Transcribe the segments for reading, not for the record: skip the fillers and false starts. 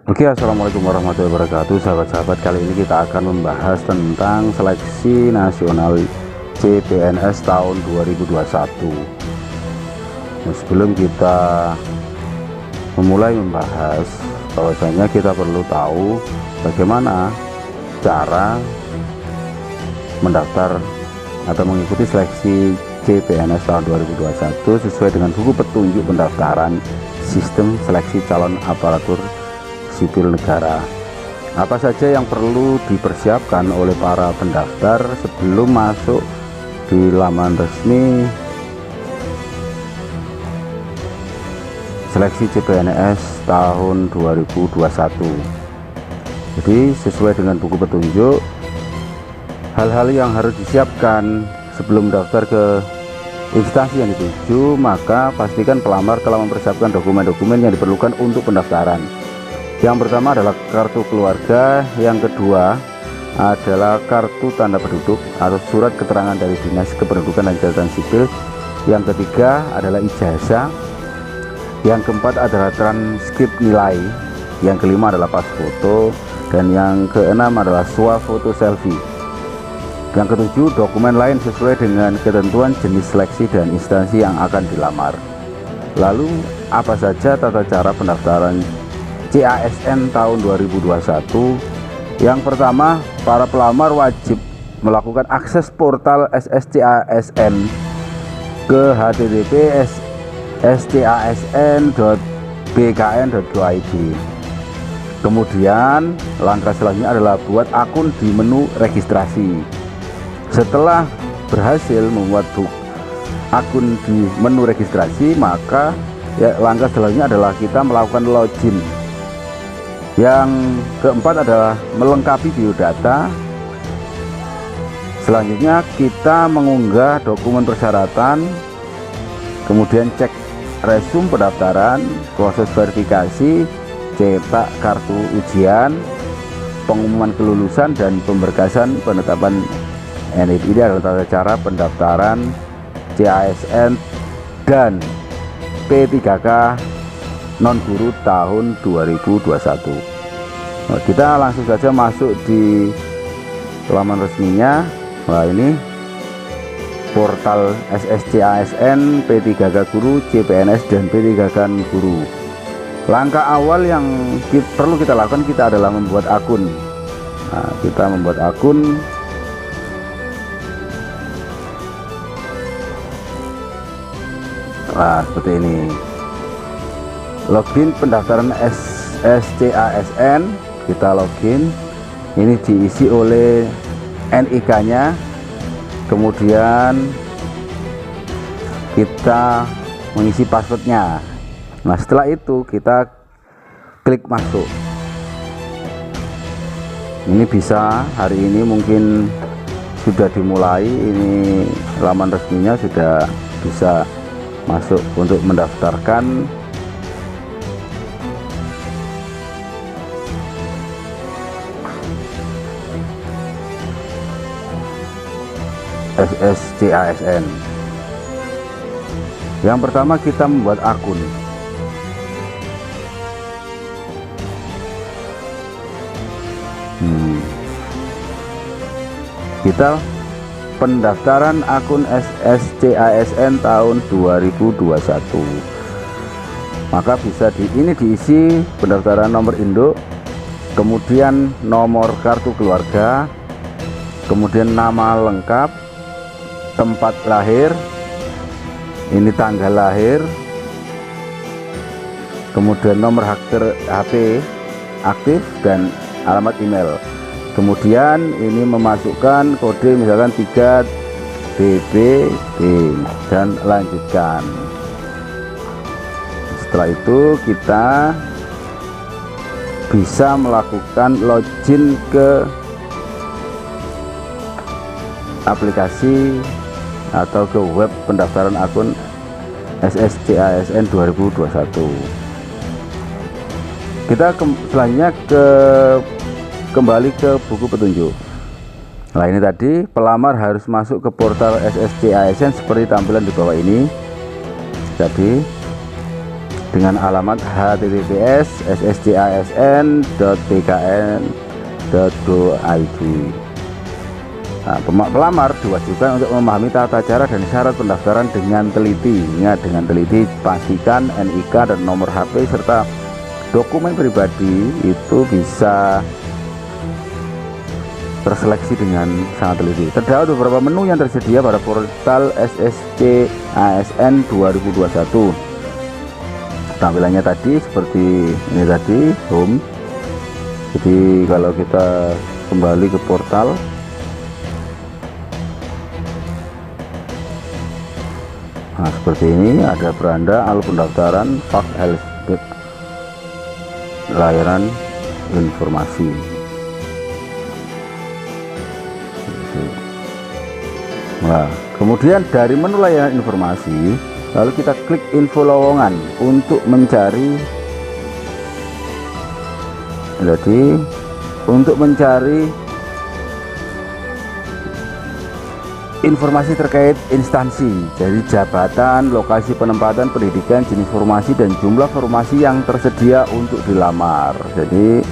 Oke, assalamualaikum warahmatullahi wabarakatuh, sahabat-sahabat. Kali ini kita akan membahas tentang seleksi nasional CPNS tahun 2021. Nah, sebelum kita memulai membahas, bahwasanya kita perlu tahu bagaimana cara mendaftar atau mengikuti seleksi CPNS tahun 2021 sesuai dengan buku petunjuk pendaftaran sistem seleksi calon aparatur sipil negara. Apa saja yang perlu dipersiapkan oleh para pendaftar sebelum masuk di laman resmi seleksi CPNS tahun 2021? Jadi sesuai dengan buku petunjuk, hal-hal yang harus disiapkan sebelum daftar ke instansi yang dituju, maka pastikan pelamar telah mempersiapkan dokumen-dokumen yang diperlukan untuk pendaftaran. Yang pertama adalah kartu keluarga, yang kedua adalah kartu tanda penduduk atau surat keterangan dari Dinas Kependudukan dan Catatan Sipil, yang ketiga adalah ijazah, yang keempat adalah transkrip nilai, yang kelima adalah pas foto, dan yang keenam adalah swafoto selfie. Yang ketujuh, dokumen lain sesuai dengan ketentuan jenis seleksi dan instansi yang akan dilamar. Lalu apa saja tata cara pendaftaran CASN tahun 2021? Yang pertama, para pelamar wajib melakukan akses portal SSCASN ke https://scasn.bkn.go.id. Kemudian langkah selanjutnya adalah buat akun di menu registrasi. Setelah berhasil membuat akun di menu registrasi, maka langkah selanjutnya adalah kita melakukan login. Yang keempat adalah melengkapi biodata. Selanjutnya kita mengunggah dokumen persyaratan, kemudian cek resume pendaftaran, proses verifikasi, cetak kartu ujian, pengumuman kelulusan, dan pemberkasan penetapan NIP. Ini adalah tata cara pendaftaran CASN dan P3K non guru tahun 2021. Nah, kita langsung saja masuk di laman resminya. Nah, ini portal SSCASN, P3K guru, CPNS, dan P3K guru. Langkah awal yang perlu kita lakukan adalah membuat akun. Nah, kita membuat akun. Nah, seperti ini. Login pendaftaran SSCASN, kita login. Ini diisi oleh NIK-nya, kemudian kita mengisi passwordnya. Nah, setelah itu kita klik masuk. Ini bisa hari ini mungkin sudah dimulai, ini laman resminya sudah bisa masuk untuk mendaftarkan SSCASN. Yang pertama kita membuat akun. Kita pendaftaran akun SSCASN tahun 2021. Maka bisa ini diisi pendaftaran nomor induk, kemudian nomor kartu keluarga, kemudian nama lengkap, tempat lahir, ini tanggal lahir, kemudian nomor HP aktif, dan alamat email. Kemudian ini memasukkan kode misalkan 3BBB dan lanjutkan. Setelah itu kita bisa melakukan login ke aplikasi atau ke web pendaftaran akun SSCASN 2021. Kita selanjutnya kembali ke buku petunjuk. Nah, ini tadi pelamar harus masuk ke portal SSCASN seperti tampilan di bawah ini. Jadi dengan alamat https://sscasn.bkn.go.id. Nah, pelamar diwajibkan untuk memahami tata cara dan syarat pendaftaran dengan teliti. Ingat, dengan teliti pastikan NIK dan nomor HP serta dokumen pribadi itu bisa terseleksi dengan sangat teliti. Terdapat beberapa menu yang tersedia pada portal SSCASN 2021. Tampilannya tadi seperti ini tadi, home. Jadi kalau kita kembali ke portal, nah seperti ini, ada beranda alur pendaftaran fak helspet layanan informasi. Nah, kemudian dari menu layanan informasi, lalu kita klik info lowongan untuk mencari. Jadi untuk mencari informasi terkait instansi, jadi jabatan, lokasi penempatan, pendidikan, jenis formasi, dan jumlah formasi yang tersedia untuk dilamar. Jadi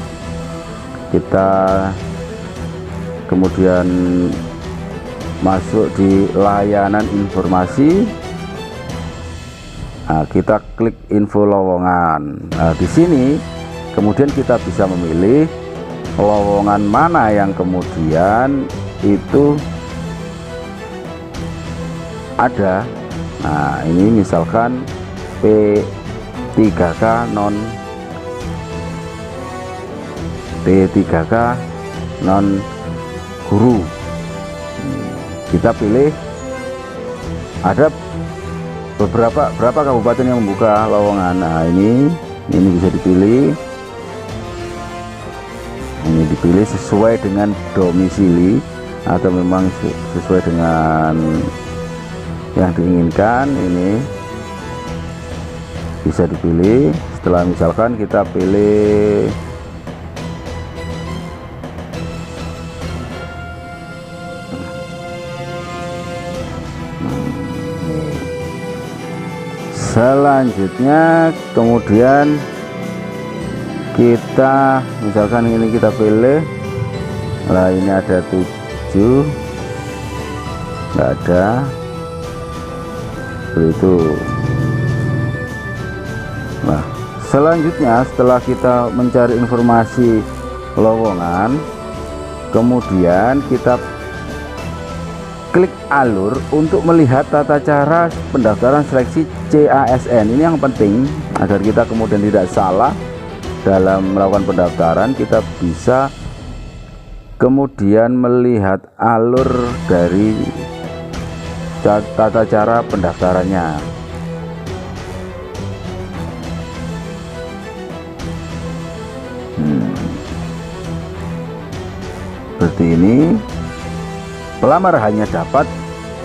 kita kemudian masuk di layanan informasi. Nah, kita klik info lowongan. Nah, di sini kemudian kita bisa memilih lowongan mana yang kemudian itu ada. Nah, ini misalkan P3K non guru. Kita pilih, ada berapa kabupaten yang membuka lowongan. Nah, ini bisa dipilih. Ini dipilih sesuai dengan domisili atau memang sesuai dengan yang diinginkan. Ini bisa dipilih. Setelah misalkan kita pilih selanjutnya, kemudian kita misalkan ini kita pilih. Nah, ini ada 7, nggak ada itu. Nah, selanjutnya setelah kita mencari informasi lowongan, kemudian kita klik alur untuk melihat tata cara pendaftaran seleksi CASN. Ini yang penting agar kita kemudian tidak salah dalam melakukan pendaftaran. Kita bisa kemudian melihat alur dari tata cara pendaftarannya. Seperti ini. Pelamar hanya dapat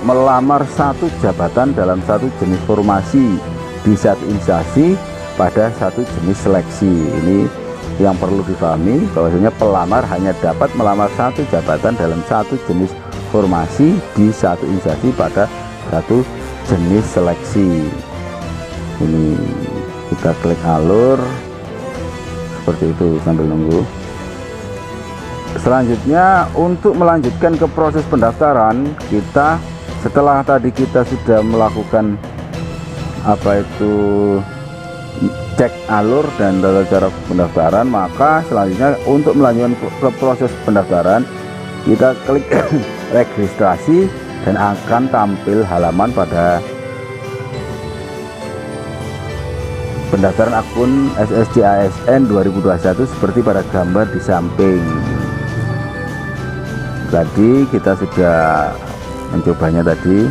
melamar satu jabatan dalam satu jenis formasi di satu instansi pada satu jenis seleksi. Ini yang perlu difahami, bahwasanya pelamar hanya dapat melamar satu jabatan dalam satu jenis formasi di satu instansi pada satu jenis seleksi. Ini kita klik alur seperti itu sambil nunggu. Selanjutnya, untuk melanjutkan ke proses pendaftaran, kita setelah tadi kita sudah melakukan cek alur dan tata cara pendaftaran, maka selanjutnya untuk melanjutkan ke proses pendaftaran, kita klik registrasi dan akan tampil halaman pada pendaftaran akun SSCASN 2021 seperti pada gambar di samping. Tadi kita sudah mencobanya tadi.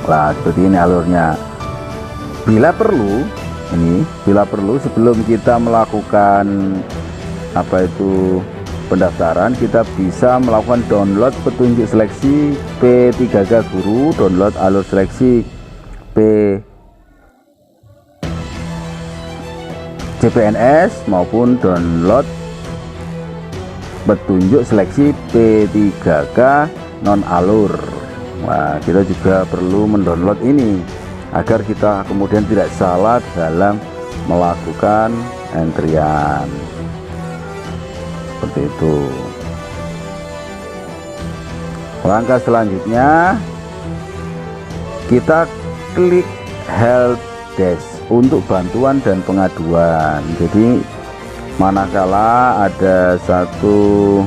Nah, seperti ini alurnya. Bila perlu sebelum kita melakukan pendaftaran, kita bisa melakukan download petunjuk seleksi P3K guru, download alur seleksi CPNS, maupun download petunjuk seleksi P3K non alur. Nah, kita juga perlu mendownload ini agar kita kemudian tidak salah dalam melakukan entrian. Seperti itu. Langkah selanjutnya, kita klik help desk untuk bantuan dan pengaduan. Jadi manakala ada satu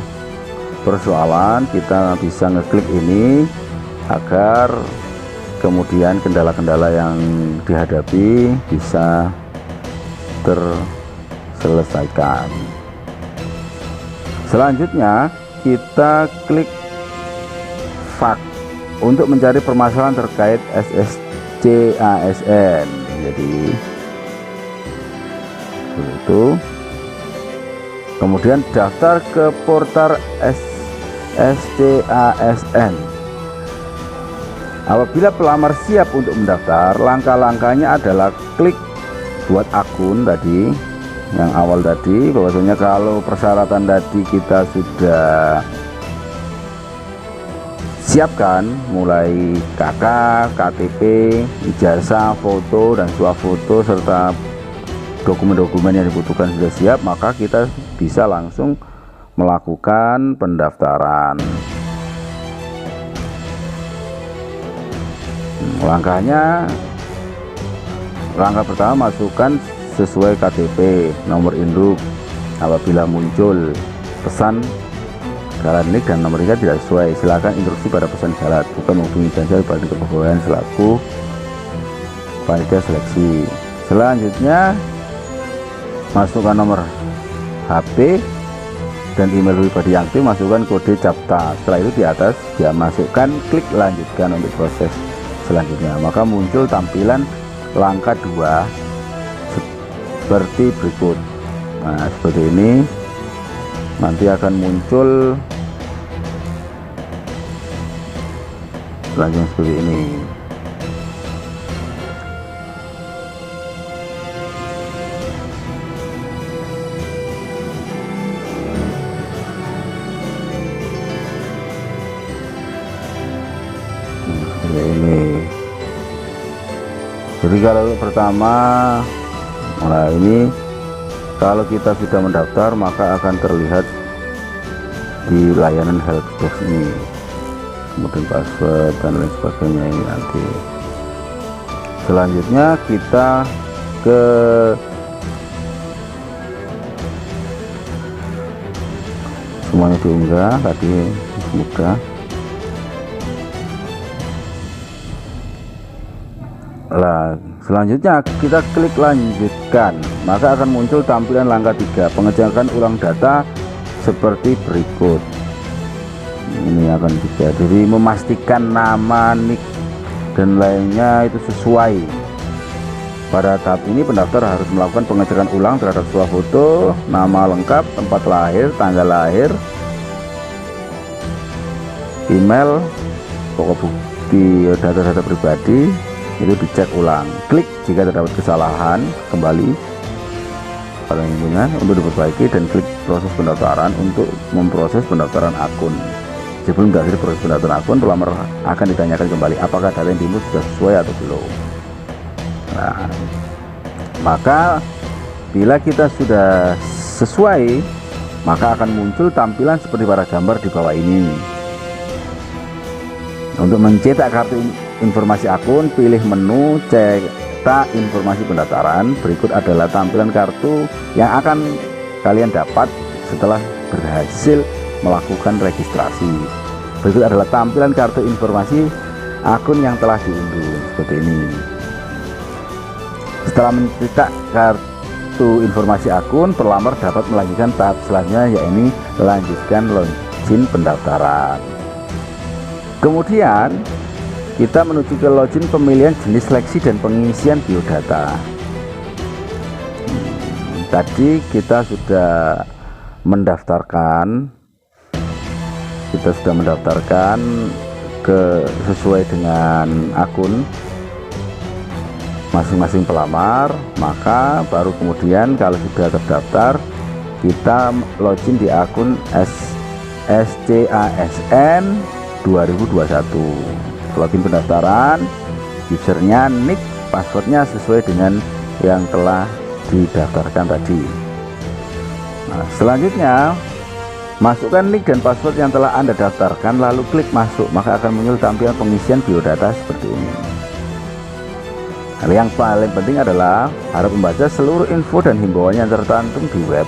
persoalan, kita bisa ngeklik ini agar kemudian kendala-kendala yang dihadapi bisa terselesaikan. Selanjutnya kita klik fax untuk mencari permasalahan terkait SSC-ASN. Jadi itu kemudian daftar ke portal SSC-ASN. Apabila pelamar siap untuk mendaftar, langkah-langkahnya adalah klik buat akun tadi yang awal tadi, bahwasanya kalau persyaratan tadi kita sudah siapkan, mulai KK, KTP, ijazah, foto dan swafoto serta dokumen-dokumen yang dibutuhkan sudah siap, maka kita bisa langsung melakukan pendaftaran. Langkahnya, langkah pertama, masukkan sesuai KTP, nomor induk. Apabila muncul pesan galat nik dan nomor induk tidak sesuai, silakan instruksi pada pesan galat, bukan menghubungi jasa pada kepegawaian selaku panitia seleksi. Selanjutnya, masukkan nomor HP dan email pribadi yang aktif, masukkan kode CAPTCHA. Setelah itu di atas dia masukkan klik lanjutkan untuk proses selanjutnya, maka muncul tampilan langkah 2 seperti berikut. Nah, seperti ini nanti akan muncul langsung seperti ini. Jadi kalau pertama, nah ini kalau kita sudah mendaftar maka akan terlihat di layanan helpdesk ini, kemudian password dan lain sebagainya ini nanti. Selanjutnya kita ke semuanya diunggah tadi mudah. Nah, selanjutnya kita klik lanjutkan, maka akan muncul tampilan langkah 3, pengecekan ulang data seperti berikut. Ini akan juga, jadi memastikan nama, nik dan lainnya itu sesuai. Pada tahap ini pendaftar harus melakukan pengecekan ulang terhadap swafoto, nama lengkap, tempat lahir, tanggal lahir, email, pokok bukti data-data pribadi itu dicek ulang. Klik jika terdapat kesalahan, kembali pada lingkungan untuk diperbaiki, dan klik proses pendaftaran untuk memproses pendaftaran akun. Sebelum berakhir proses pendaftaran akun, pelamar akan ditanyakan kembali apakah data yang diinput sudah sesuai atau belum. Nah, maka bila kita sudah sesuai, maka akan muncul tampilan seperti pada gambar di bawah ini. Untuk mencetak kartu informasi akun, pilih menu cetak informasi pendaftaran. Berikut adalah tampilan kartu yang akan kalian dapat setelah berhasil melakukan registrasi. Berikut adalah tampilan kartu informasi akun yang telah diunduh seperti ini. Setelah mencetak kartu informasi akun, pelamar dapat melanjutkan tahap selanjutnya, yaitu lanjutkan login pendaftaran. Kemudian kita menuju ke login pemilihan jenis seleksi dan pengisian biodata. Tadi kita sudah mendaftarkan, sesuai dengan akun masing-masing pelamar, maka baru kemudian kalau sudah terdaftar kita login di akun SSC-ASN 2021. Login pendaftaran, usernya nik passwordnya sesuai dengan yang telah didaftarkan tadi. Nah, selanjutnya masukkan nik dan password yang telah Anda daftarkan, lalu klik masuk, maka akan muncul tampilan pengisian biodata seperti ini. Hal yang paling penting adalah harus membaca seluruh info dan himbauan yang tercantum di web.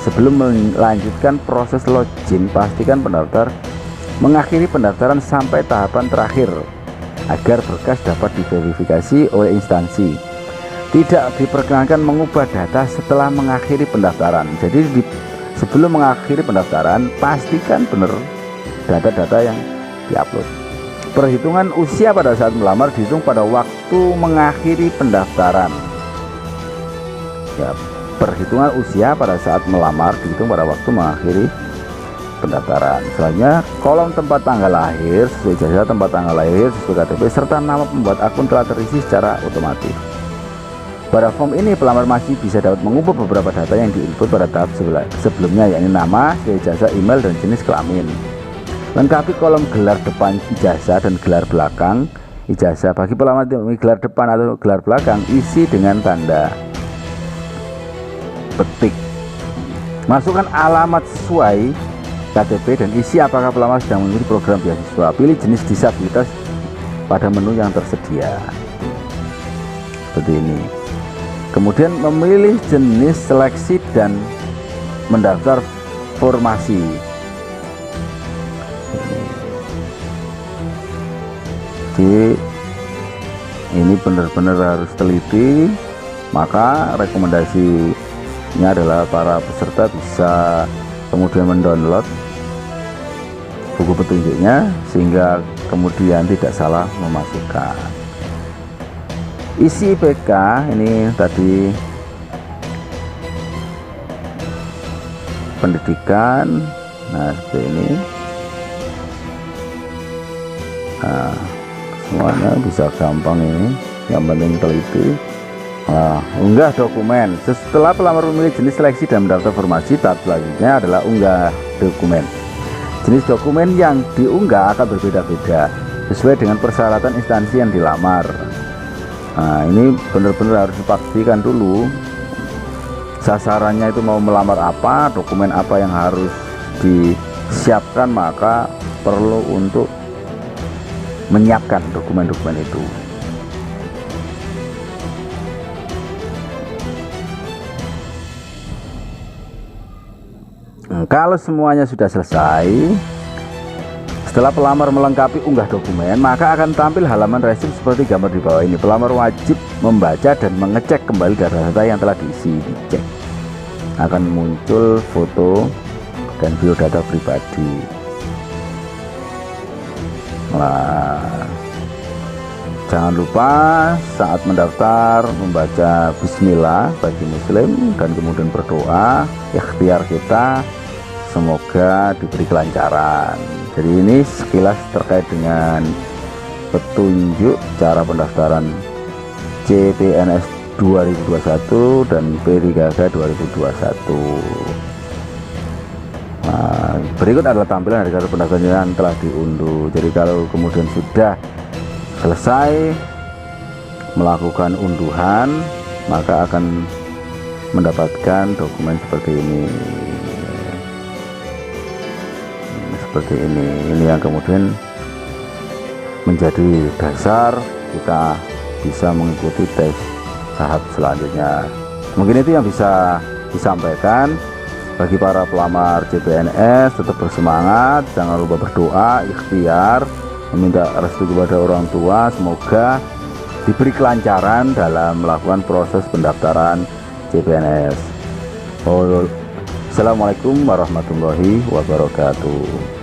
Sebelum melanjutkan proses login, pastikan pendaftar mengakhiri pendaftaran sampai tahapan terakhir agar berkas dapat diverifikasi oleh instansi. Tidak diperkenankan mengubah data setelah mengakhiri pendaftaran. Jadi sebelum mengakhiri pendaftaran, pastikan benar data-data yang diupload. Perhitungan usia pada saat melamar dihitung pada waktu mengakhiri pendaftaran. Ya, perhitungan usia pada saat melamar dihitung pada waktu mengakhiri pendaftaran. Selanjutnya, kolom tempat tanggal lahir sesuai ijazah, tempat tanggal lahir sesuai KTP, serta nama pembuat akun telah terisi secara otomatis. Pada form ini, pelamar masih bisa dapat mengubah beberapa data yang diinput pada tahap sebelumnya, yakni nama, ijazah, email, dan jenis kelamin. Lengkapi kolom gelar depan ijazah dan gelar belakang ijazah. Bagi pelamar yang memiliki gelar depan atau gelar belakang, isi dengan tanda petik. Masukkan alamat sesuai KTP dan isi apakah pelamar sedang mengikuti program beasiswa. Pilih jenis disabilitas pada menu yang tersedia. Seperti ini. Kemudian memilih jenis seleksi dan mendaftar formasi. Jadi ini benar-benar harus teliti. Maka rekomendasinya adalah para peserta bisa kemudian mendownload buku petunjuknya sehingga kemudian tidak salah memasukkan. Isi IPK ini tadi pendidikan, nah seperti ini. Nah, semuanya bisa gampang ini, yang penting teliti. Nah, unggah dokumen. Setelah pelamar memilih jenis seleksi dan mendaftar formasi, tahap selanjutnya adalah unggah dokumen. Jenis dokumen yang diunggah akan berbeda-beda sesuai dengan persyaratan instansi yang dilamar. Nah, ini benar-benar harus dipastikan dulu sasarannya itu mau melamar apa, dokumen apa yang harus disiapkan, maka perlu untuk menyiapkan dokumen-dokumen itu. Nah, kalau semuanya sudah selesai, setelah pelamar melengkapi unggah dokumen, maka akan tampil halaman resume seperti gambar di bawah ini. Pelamar wajib membaca dan mengecek kembali data-data yang telah diisi. Dicek akan muncul foto dan biodata pribadi. Nah, jangan lupa saat mendaftar membaca bismillah bagi muslim dan kemudian berdoa, ikhtiar kita semoga diberi kelancaran. Jadi ini sekilas terkait dengan petunjuk cara pendaftaran CPNS 2021 dan P3K 2021. Nah, berikut adalah tampilan dari kartu pendaftaran yang telah diunduh. Jadi kalau kemudian sudah selesai melakukan unduhan, maka akan mendapatkan dokumen seperti ini. Seperti ini yang kemudian menjadi dasar kita bisa mengikuti tes tahap selanjutnya. Mungkin itu yang bisa disampaikan. Bagi para pelamar CPNS, tetap bersemangat, jangan lupa berdoa, ikhtiar, meminta restu kepada orang tua, semoga diberi kelancaran dalam melakukan proses pendaftaran CPNS. Assalamualaikum warahmatullahi wabarakatuh.